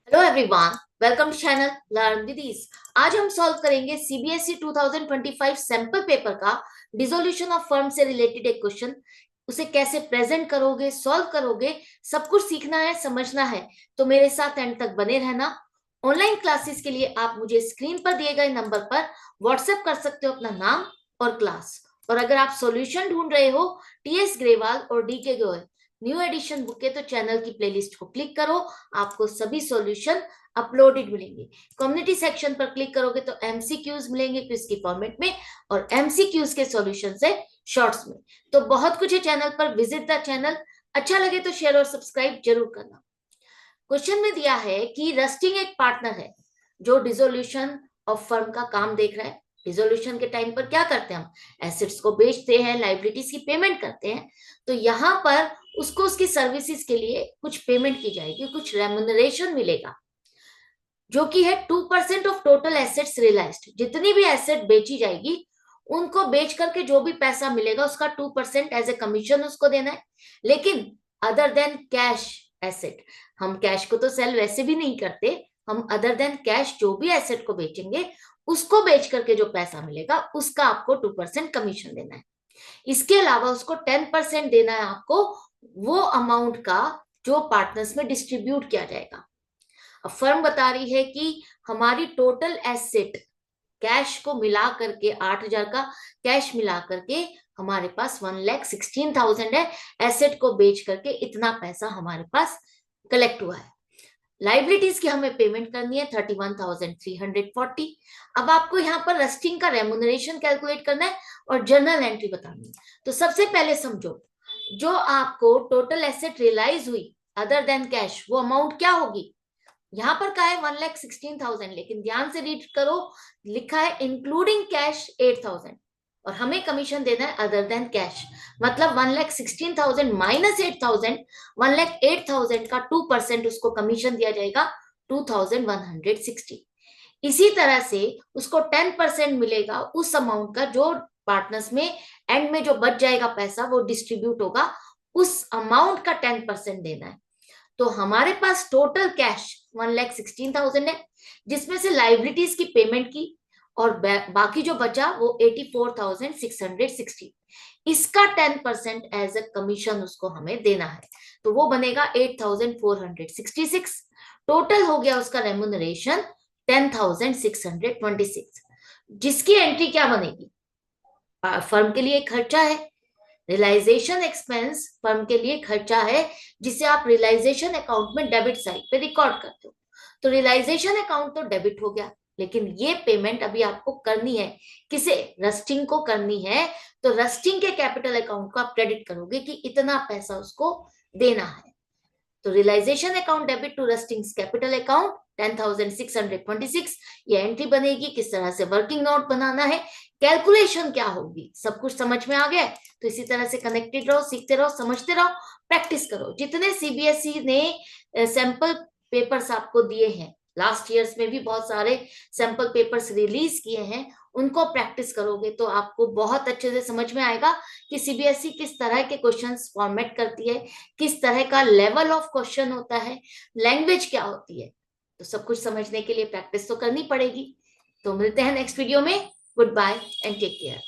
Hello everyone, welcome to channel learn with ease. आज हम solve करेंगे सीबीएसई 2025 सैंपल पेपर का डिसोल्यूशन ऑफ फर्म से रिलेटेड एक क्वेश्चन। उसे कैसे प्रेजेंट करोगे, सॉल्व करोगे, सब कुछ सीखना है, समझना है। तो मेरे साथ एंड तक बने रहना। ऑनलाइन क्लासेस के लिए आप मुझे स्क्रीन पर दिए गए नंबर पर व्हाट्सएप कर सकते हो अपना नाम और क्लास। और अगर आप सॉल्यूशन ढूंढ रहे हो टीएस ग्रेवाल और डी के गोयल न्यू एडिशन बुक के, तो चैनल की प्लेलिस्ट को क्लिक करो। आपको सभी सॉल्यूशन अपलोडेड मिलेंगे। कम्युनिटी सेक्शन पर क्लिक करोगे तो एमसीक्यूज मिलेंगे क्विज की फॉर्मेट में, और एमसीक्यूज के सॉल्यूशन से शॉर्ट्स में। तो बहुत कुछ है चैनल पर, विजिट द चैनल। अच्छा लगे तो शेयर और सब्सक्राइब जरूर करना। क्वेश्चन में दिया है कि रस्टिंग एक पार्टनर है जो डिसोल्यूशन ऑफ फर्म का काम देख रहा है। डिसोल्यूशन के टाइम पर क्या करते हैं हम? एसेट्स को बेचते हैं, लाइबिलिटीज की पेमेंट करते हैं। तो यहाँ पर उसको उसकी सर्विसेज के लिए कुछ पेमेंट की जाएगी, कुछ रेम्युनरेशन मिलेगा, जो कि है 2% ऑफ टोटल एसेट्स रियलाइज्ड। जितनी भी एसेट बेची जाएगी, उनको बेच करके जो भी पैसा मिलेगा उसका 2% एज ए कमीशन उसको देना है। लेकिन अदर देन कैश एसेट, हम कैश को तो सेल वैसे भी नहीं करते, हम अदर देन कैश जो भी एसेट को बेचेंगे, उसको बेच करके जो पैसा मिलेगा उसका आपको 2% कमीशन देना है। इसके अलावा उसको 10% देना है आपको वो अमाउंट का जो पार्टनर्स में डिस्ट्रीब्यूट किया जाएगा। अब फर्म बता रही है कि हमारी टोटल एसेट कैश को मिला करके 8,000 का कैश मिला करके हमारे पास 1,16,000 है। एसेट को बेच करके इतना पैसा हमारे पास कलेक्ट हुआ है। लाइबिलिटीज की हमें पेमेंट करनी है 31,340। अब आपको यहाँ पर रस्टिंग का रेमुनरेशन कैलकुलेट करना है और जर्नल एंट्री बतानी है। तो सबसे पहले समझो, जो आपको टोटल एसेट रियलाइज हुई अदर देन कैश, वो अमाउंट क्या होगी? यहाँ पर का है 1,16,000, लेकिन ध्यान से रीड करो, लिखा है इंक्लूडिंग कैश 8,000, और हमें कमीशन देना है अदर देन कैश। मतलब 1,16,000 माइनस 8,000, 1,08,000 का 2% उसको कमीशन दिया जाएगा, 2,160। इसी तरह से उसको 10% मिलेगा उस अमाउंट का जो पार्टनर्स में एंड में जो बच जाएगा पैसा, वो डिस्ट्रीब्यूट होगा, उस अमाउंट का 10% देना है। तो हमारे पास टोटल कैश 1,16,000 है, जिसमें से लाइबिलिटीज की पेमेंट की, और बाकी जो बचा वो 84,660। इसका 10% एज ए कमीशन उसको हमें देना है। तो वो बनेगा 8,466। टोटल हो गया उसका रेमुनरेशन 10,626, जिसकी एंट्री क्या बनेगी? फर्म के लिए खर्चा है। रियलाइजेशन एक्सपेंस फर्म के लिए खर्चा है, जिसे आप रियलाइजेशन अकाउंट में डेबिट साइड पे रिकॉर्ड करते हो। तो रियलाइजेशन अकाउंट तो डेबिट हो गया, लेकिन ये पेमेंट अभी आपको करनी है। किसे? रस्टिंग को करनी है। तो रस्टिंग के कैपिटल अकाउंट को आप क्रेडिट करोगे कि इतना पैसा उसको देना है। तो realisation account debit to rustings capital account 10,626, ये एंट्री बनेगी। किस तरह से वर्किंग नोट बनाना है, कैलकुलेशन क्या होगी, सब कुछ समझ में आ गया है। तो इसी तरह से कनेक्टेड रहो, सीखते रहो, समझते रहो, प्रैक्टिस करो। जितने सीबीएसई ने सैंपल पेपर्स आपको दिए हैं, लास्ट ईयर्स में भी बहुत सारे सैंपल पेपर्स रिलीज किए हैं, उनको प्रैक्टिस करोगे तो आपको बहुत अच्छे से समझ में आएगा कि सीबीएसई किस तरह के क्वेश्चंस फॉर्मेट करती है, किस तरह का लेवल ऑफ क्वेश्चन होता है, लैंग्वेज क्या होती है। तो सब कुछ समझने के लिए प्रैक्टिस तो करनी पड़ेगी। तो मिलते हैं नेक्स्ट वीडियो में। Goodbye and take care.